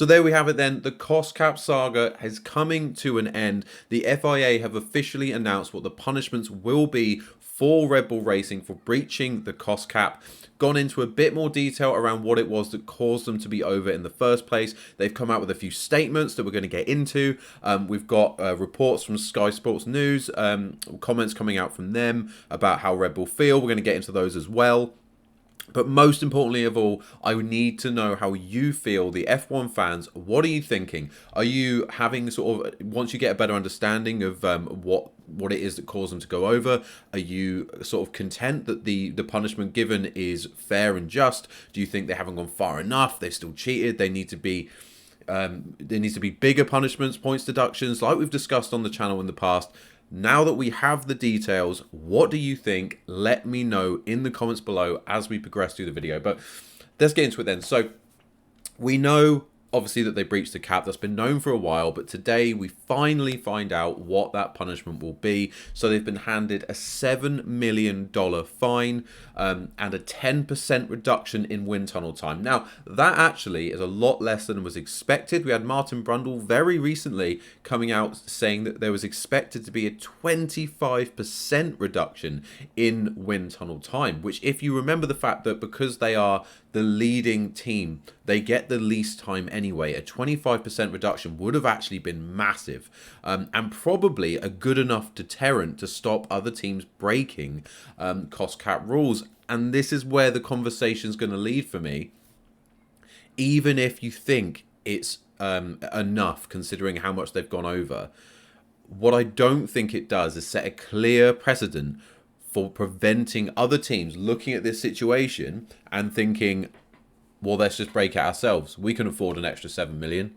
So there we have it then. The cost cap saga is coming to an end. The FIA have officially announced what the punishments will be for Red Bull Racing for breaching the cost cap. Gone into a bit more detail around what it was that caused them to be over in the first place. They've come out with a few statements that we're going to get into. We've got reports from Sky Sports News, comments coming out from them about how Red Bull feel. We're going to get into those as well. But most importantly of all, I need to know how you feel, the F1 fans. What are you thinking? Are you having sort of, once you get a better understanding of what it is that caused them to go over, are you sort of content that the punishment given is fair and just? Do you think they haven't gone far enough? They've still cheated. They need to be there needs to be bigger punishments, points deductions, like we've discussed on the channel in the past. Now that we have the details, what do you think? Let me know in the comments below as we progress through the video. But let's get into it then. So we know, obviously, that they breached the cap. That's been known for a while, but today we finally find out what that punishment will be. So they've been handed a $7 million fine and a 10% reduction in wind tunnel time. Now, that actually is a lot less than was expected. We had Martin Brundle very recently coming out saying that there was expected to be a 25% reduction in wind tunnel time, which, if you remember the fact that because they are the leading team, they get the least time anyway, a 25% reduction would have actually been massive, and probably a good enough deterrent to stop other teams breaking cost cap rules. And this is where the conversation is going to lead for me. Even if you think it's enough, considering how much they've gone over, what I don't think it does is set a clear precedent for preventing other teams looking at this situation and thinking, well, let's just break it ourselves. We can afford an extra 7 million.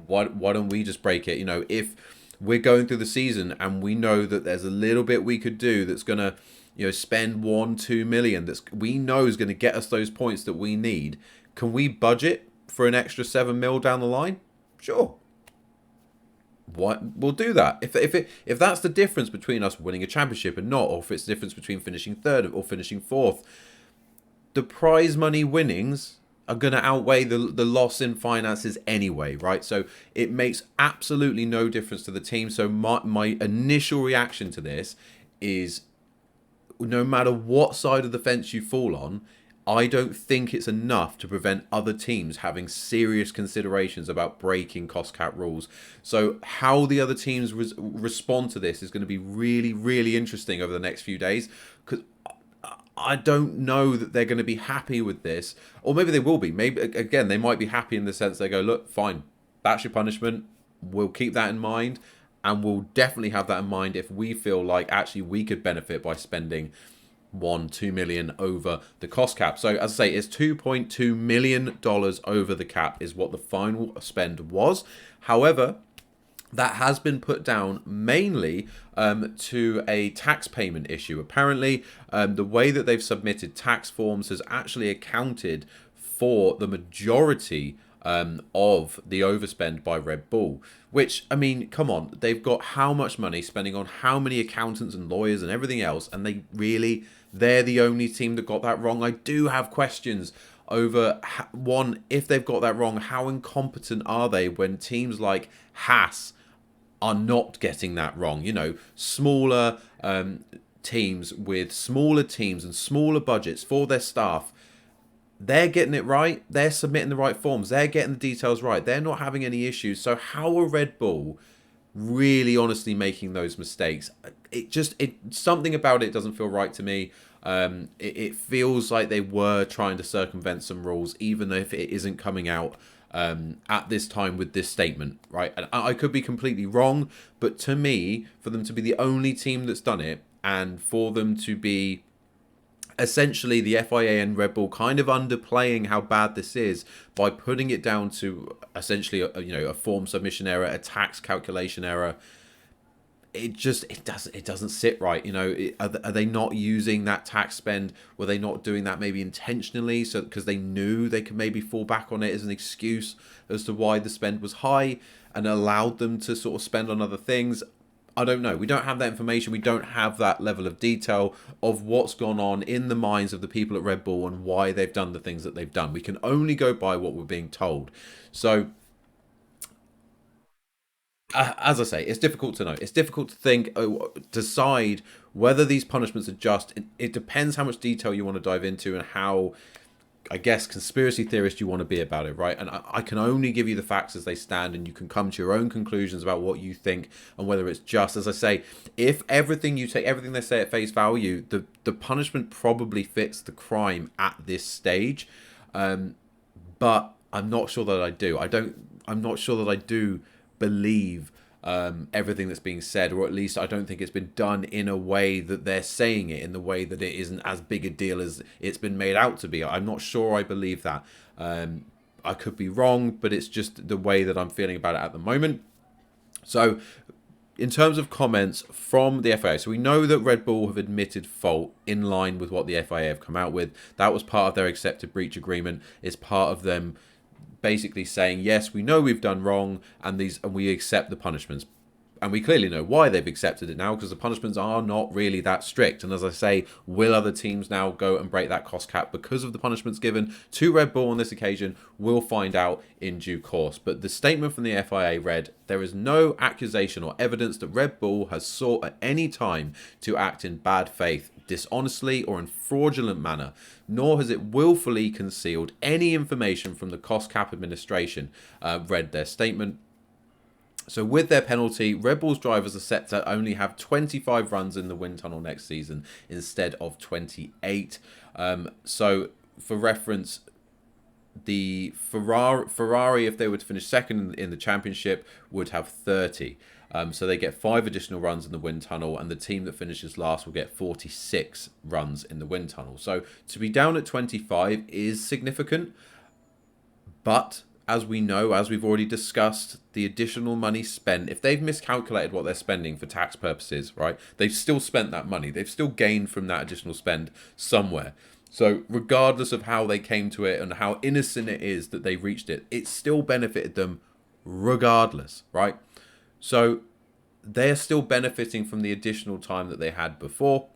Why don't we just break it? You know, if we're going through the season and we know that there's a little bit we could do that's going to, you know, spend 1-2 million that's we know is going to get us those points that we need. Can we budget for an extra 7 mil down the line? Sure. What we'll do that if that's the difference between us winning a championship and not, or if it's the difference between finishing third or finishing fourth, the prize money winnings are going to outweigh the loss in finances anyway, right? So it makes absolutely no difference to the team. So my initial reaction to this is, no matter what side of the fence you fall on, I don't think it's enough to prevent other teams having serious considerations about breaking cost cap rules. So how the other teams respond to this is going to be really, really interesting over the next few days, because I don't know that they're going to be happy with this. Or maybe they will be. Maybe, again, they might be happy in the sense they go, look, fine, that's your punishment. We'll keep that in mind. And we'll definitely have that in mind if we feel like actually we could benefit by spending 1-2 million over the cost cap. So as I say, it's $2.2 million over the cap is what the final spend was. However, that has been put down mainly to a tax payment issue. Apparently, the way that they've submitted tax forms has actually accounted for the majority of the overspend by Red Bull. Which, I mean, come on, they've got how much money spending on how many accountants and lawyers and everything else, and they're the only team that got that wrong. I do have questions over, one, if they've got that wrong, how incompetent are they when teams like Haas are not getting that wrong? You know, smaller teams with smaller teams and smaller budgets for their staff, they're getting it right. They're submitting the right forms. They're getting the details right. They're not having any issues. So how are Red Bull really honestly making those mistakes? Something about it doesn't feel right to me. It feels like they were trying to circumvent some rules, even if it isn't coming out at this time with this statement, right? And I could be completely wrong, but to me, for them to be the only team that's done it, and for them to be essentially the FIA and Red Bull kind of underplaying how bad this is by putting it down to essentially a form submission error, a tax calculation error, it doesn't sit right. You know, are they not using that tax spend? Were they not doing that maybe intentionally, so because they knew they could maybe fall back on it as an excuse as to why the spend was high and allowed them to sort of spend on other things? I don't know. We don't have that information. We don't have that level of detail of what's gone on in the minds of the people at Red Bull and why they've done the things that they've done. We can only go by what we're being told. So, as I say, it's difficult to know. It's difficult to think, decide whether these punishments are just. It depends how much detail you want to dive into and how, I guess, conspiracy theorist you want to be about it, right? And I can only give you the facts as they stand, and you can come to your own conclusions about what you think and whether it's just. As I say, if everything you take, everything they say at face value, the punishment probably fits the crime at this stage. But I'm not sure that I do. I'm not sure that I do believe everything that's being said, or at least I don't think it's been done in a way that they're saying it, in the way that it isn't as big a deal as it's been made out to be. I'm not sure I believe that. I could be wrong, but it's just the way that I'm feeling about it at the moment. So, in terms of comments from the FIA, so we know that Red Bull have admitted fault in line with what the FIA have come out with. That was part of their accepted breach agreement. It's part of them basically saying, yes, we know we've done wrong, and we accept the punishments. And we clearly know why they've accepted it now, because the punishments are not really that strict. And as I say, will other teams now go and break that cost cap because of the punishments given to Red Bull on this occasion? We'll find out in due course. But the statement from the FIA read, there is no accusation or evidence that Red Bull has sought at any time to act in bad faith, dishonestly, or in fraudulent manner, nor has it willfully concealed any information from the cost cap administration, read their statement. So with their penalty, Red Bull's drivers are set to only have 25 runs in the wind tunnel next season instead of 28. So for reference, the Ferrari, if they were to finish second in the championship, would have 30. So they get 5 additional runs in the wind tunnel, and the team that finishes last will get 46 runs in the wind tunnel. So to be down at 25 is significant, but as we know, as we've already discussed, the additional money spent, if they've miscalculated what they're spending for tax purposes, right, they've still spent that money. They've still gained from that additional spend somewhere. So regardless of how they came to it and how innocent it is that they reached it, it still benefited them regardless, right? So they're still benefiting from the additional time that they had before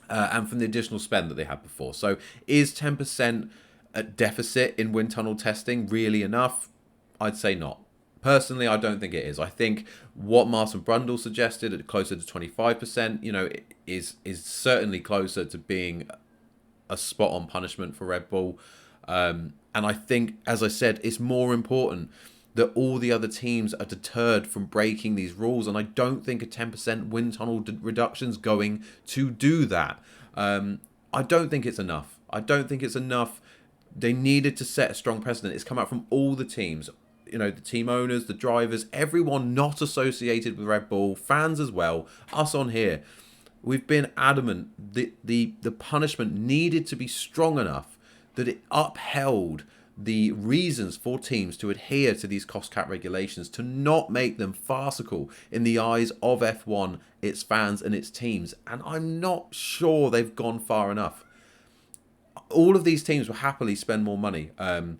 and from the additional spend that they had before. So is 10% a deficit in wind tunnel testing really enough? I'd say not. Personally, I don't think it is. I think what Martin Brundle suggested at closer to 25%, is certainly closer to being a spot-on punishment for Red Bull. And I think, as I said, it's more important that all the other teams are deterred from breaking these rules. And I don't think a 10% wind tunnel reduction's going to do that. I don't think it's enough. They needed to set a strong precedent. It's come out from all the teams, the team owners, the drivers, everyone not associated with Red Bull, fans as well, us on here. We've been adamant that the punishment needed to be strong enough that it upheld the reasons for teams to adhere to these cost cap regulations, to not make them farcical in the eyes of F1, its fans and its teams. And I'm not sure they've gone far enough. All of these teams will happily spend more money and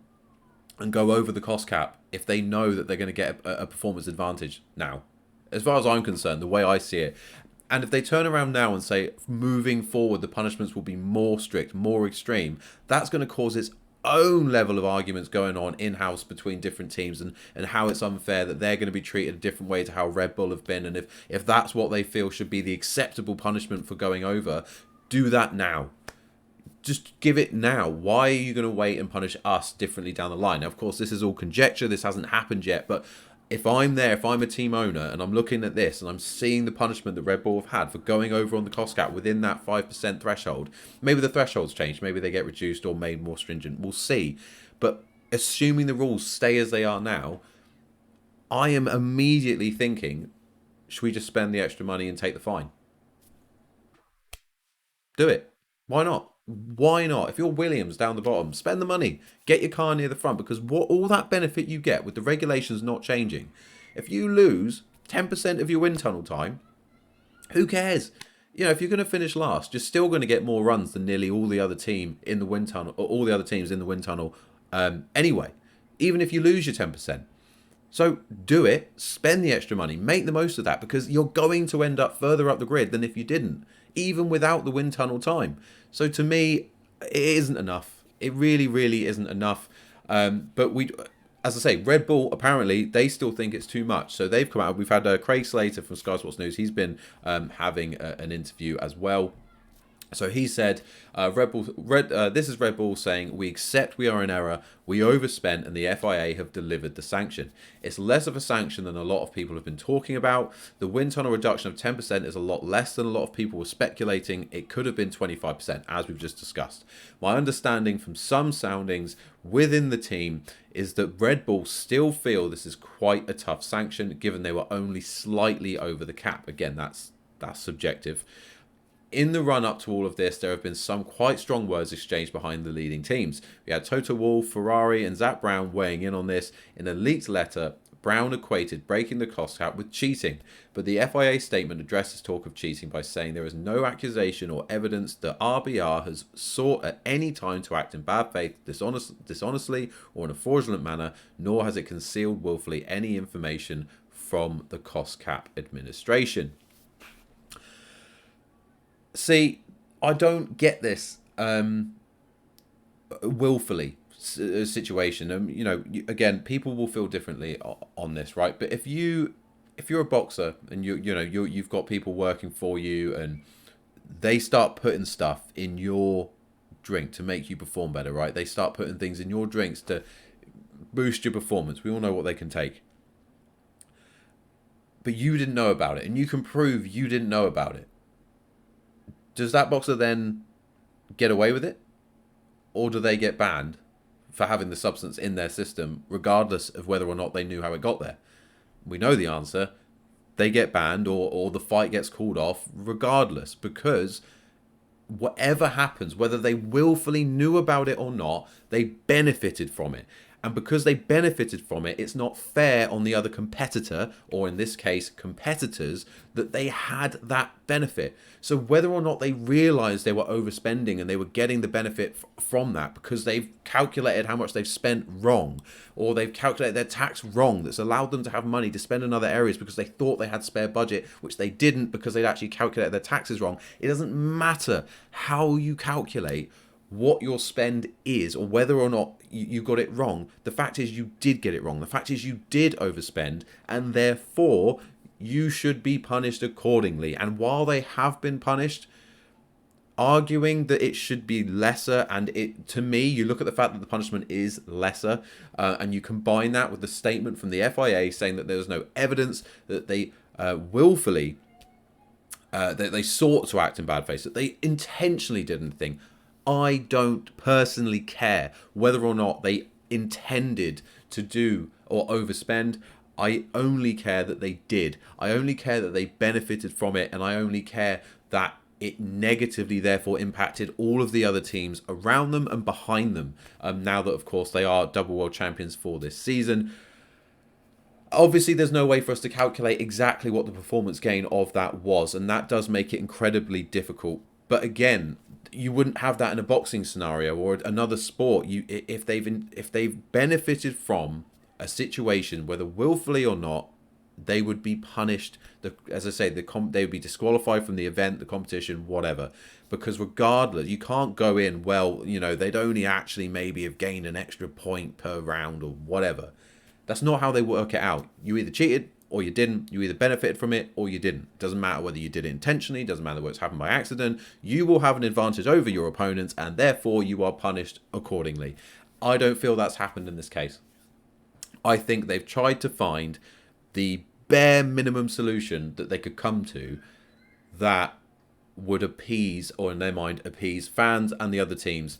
go over the cost cap if they know that they're going to get a performance advantage now. As far as I'm concerned, the way I see it. And if they turn around now and say, moving forward, the punishments will be more strict, more extreme, that's going to cause its own level of arguments going on in-house between different teams and how it's unfair that they're going to be treated a different way to how Red Bull have been. And if that's what they feel should be the acceptable punishment for going over, do that now. Just give it now. Why are you going to wait and punish us differently down the line? Now, of course, this is all conjecture. This hasn't happened yet. But if I'm a team owner and I'm looking at this and I'm seeing the punishment that Red Bull have had for going over on the cost cap within that 5% threshold, maybe the threshold's changed. Maybe they get reduced or made more stringent. We'll see. But assuming the rules stay as they are now, I am immediately thinking, should we just spend the extra money and take the fine? Do it. Why not? Why not? If you're Williams down the bottom, spend the money. Get your car near the front, because all that benefit you get with the regulations not changing, if you lose 10% of your wind tunnel time, who cares? If you're going to finish last, you're still going to get more runs than nearly all the other team in the wind tunnel, or all the other teams in the wind tunnel anyway, even if you lose your 10%. So do it, spend the extra money, make the most of that, because you're going to end up further up the grid than if you didn't, even without the wind tunnel time. So to me, it isn't enough. It really, really isn't enough. But as I say, Red Bull, apparently, they still think it's too much. So they've come out. We've had Craig Slater from Sky Sports News. He's been having an interview as well. So he said, this is Red Bull saying, we accept we are in error, we overspent, and the FIA have delivered the sanction. It's less of a sanction than a lot of people have been talking about. The wind tunnel reduction of 10% is a lot less than a lot of people were speculating. It could have been 25%, as we've just discussed. My understanding from some soundings within the team is that Red Bull still feel this is quite a tough sanction, given they were only slightly over the cap. Again, that's subjective. In the run-up to all of this, there have been some quite strong words exchanged behind the leading teams. We had Toto Wolff, Ferrari and Zak Brown weighing in on this. In a leaked letter, Brown equated breaking the cost cap with cheating, but the FIA statement addresses talk of cheating by saying there is no accusation or evidence that RBR has sought at any time to act in bad faith, dishonestly or in a fraudulent manner, nor has it concealed willfully any information from the cost cap administration. See, I don't get this willfully situation. You know, again, people will feel differently on this, right? But if you're a boxer and you've got people working for you and they start putting stuff in your drink to make you perform better, right? They start putting things in your drinks to boost your performance. We all know what they can take. But you didn't know about it, and you can prove you didn't know about it. Does that boxer then get away with it? Or do they get banned for having the substance in their system, regardless of whether or not they knew how it got there? We know the answer. They get banned, or the fight gets called off regardless, because whatever happens, whether they willfully knew about it or not, they benefited from it. And because they benefited from it, it's not fair on the other competitor, or in this case, competitors, that they had that benefit. So whether or not they realized they were overspending and they were getting the benefit from that because they've calculated how much they've spent wrong, or they've calculated their tax wrong, that's allowed them to have money to spend in other areas because they thought they had spare budget, which they didn't because they'd actually calculated their taxes wrong. It doesn't matter how you calculate what your spend is, or whether or not you got it wrong. The fact is you did get it wrong. The fact is you did overspend, and therefore you should be punished accordingly. And while they have been punished, arguing that it should be lesser, and to me, you look at the fact that the punishment is lesser, and you combine that with the statement from the FIA saying that there was no evidence that they willfully that they sought to act in bad faith, that they intentionally did anything. I don't personally care whether or not they intended to do or overspend. I only care that they did. I only care that they benefited from it, and I only care that it negatively therefore impacted all of the other teams around them and behind them. Now that, of course, they are double world champions for this season. Obviously, there's no way for us to calculate exactly what the performance gain of that was, and that does make it incredibly difficult. But again, you wouldn't have that in a boxing scenario or another sport. If they've benefited from a situation, whether willfully or not, they would be punished. As I say, they would be disqualified from the event, the competition, whatever. Because regardless, you can't go in, well, they'd only actually maybe have gained an extra point per round or whatever. That's not how they work it out. You either cheated or you didn't. You either benefited from it or you didn't. Doesn't matter whether you did it intentionally, doesn't matter whether it's happened by accident. You will have an advantage over your opponents, and therefore you are punished accordingly. I don't feel that's happened in this case. I think they've tried to find the bare minimum solution that they could come to that would appease, or in their mind, appease fans and the other teams.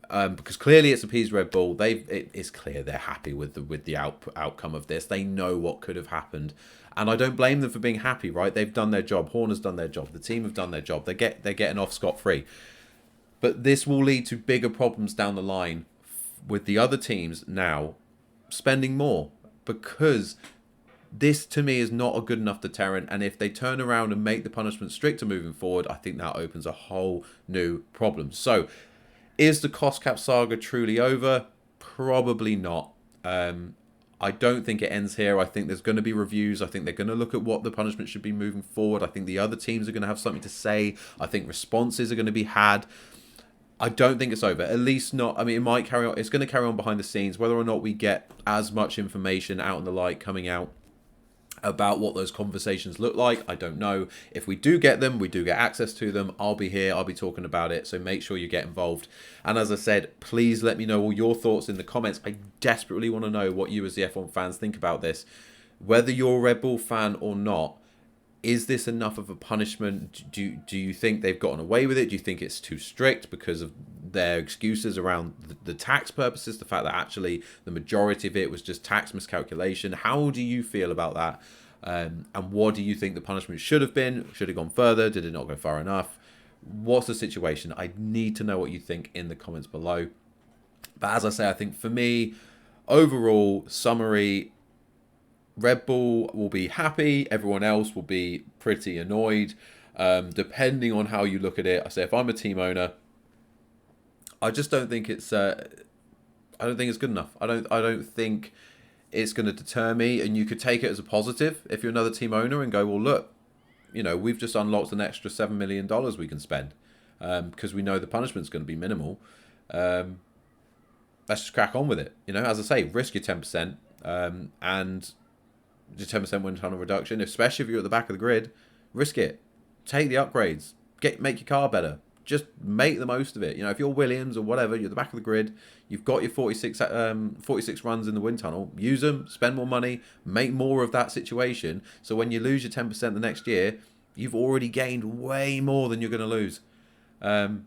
Because clearly it's appeased Red Bull. It's clear they're happy with the outcome of this. They know what could have happened, and I don't blame them for being happy. Right? They've done their job. Horner's done their job. The team have done their job. They're getting off scot-free. But this will lead to bigger problems down the line with the other teams now spending more, because this to me is not a good enough deterrent. And if they turn around and make the punishment stricter moving forward, I think that opens a whole new problem. So, is the cost cap saga truly over? Probably not. I don't think it ends here. I think there's going to be reviews. I think they're going to look at what the punishment should be moving forward. I think the other teams are going to have something to say. I think responses are going to be had. I don't think it's over. At least not. I mean, it might carry on. It's going to carry on behind the scenes. Whether or not we get as much information out in the light coming out about what those conversations look like, I don't know. If we do get them, we do get access to them, I'll be here, I'll be talking about it, so make sure you get involved. And as I said, please let me know all your thoughts in the comments. I desperately want to know what you as the F1 fans think about this. Whether you're a Red Bull fan or not, is this enough of a punishment? Do you think they've gotten away with it? Do you think it's too strict because of their excuses around the tax purposes, the fact that actually the majority of it was just tax miscalculation? How do you feel about that? And what do you think the punishment should have been? Should have gone further? Did it not go far enough? What's the situation? I need to know what you think in the comments below. But as I say, I think for me, overall summary, Red Bull will be happy. Everyone else will be pretty annoyed, depending on how you look at it. I say if I'm a team owner, I just don't think it's. I don't think it's good enough. I don't think it's going to deter me. And you could take it as a positive if you're another team owner and go, well, look, you know, we've just unlocked an extra $7 million we can spend because we know the punishment's going to be minimal. Let's just crack on with it. You know, as I say, risk your 10% and your 10% wind tunnel reduction, especially if you're at the back of the grid. Risk it. Take the upgrades. Make your car better. Just make the most of it. You know, if you're Williams or whatever, you're at the back of the grid, you've got your 46 runs in the wind tunnel, use them, spend more money, make more of that situation. So when you lose your 10% the next year, you've already gained way more than you're going to lose. So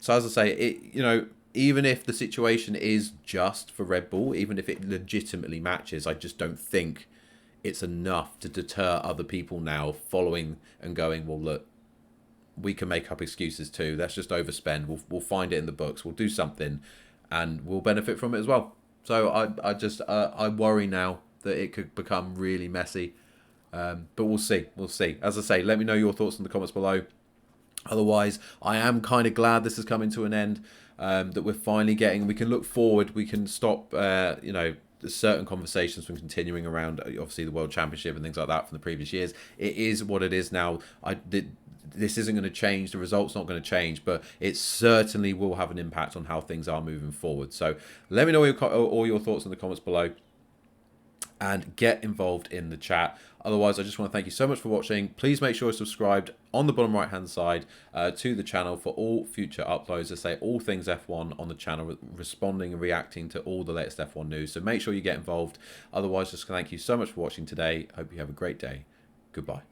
as I say, you know, even if the situation is just for Red Bull, even if it legitimately matches, I just don't think it's enough to deter other people now following and going, well, look, we can make up excuses too. Let's just overspend. We'll find it in the books. We'll do something, and we'll benefit from it as well. So I worry now that it could become really messy. But we'll see. We'll see. As I say, let me know your thoughts in the comments below. Otherwise, I am kind of glad this is coming to an end. That we're finally getting. We can look forward. We can stop. You know, certain conversations from continuing around obviously the World Championship and things like that from the previous years. It is what it is now. This isn't going to change. The result's not going to change, but it certainly will have an impact on how things are moving forward. So let me know all your thoughts in the comments below and get involved in the chat. Otherwise, I just want to thank you so much for watching. Please make sure you're subscribed on the bottom right hand side to the channel for all future uploads. I say all things F1 on the channel, responding and reacting to all the latest F1 news. So make sure you get involved. Otherwise, just thank you so much for watching today. Hope you have a great day. Goodbye.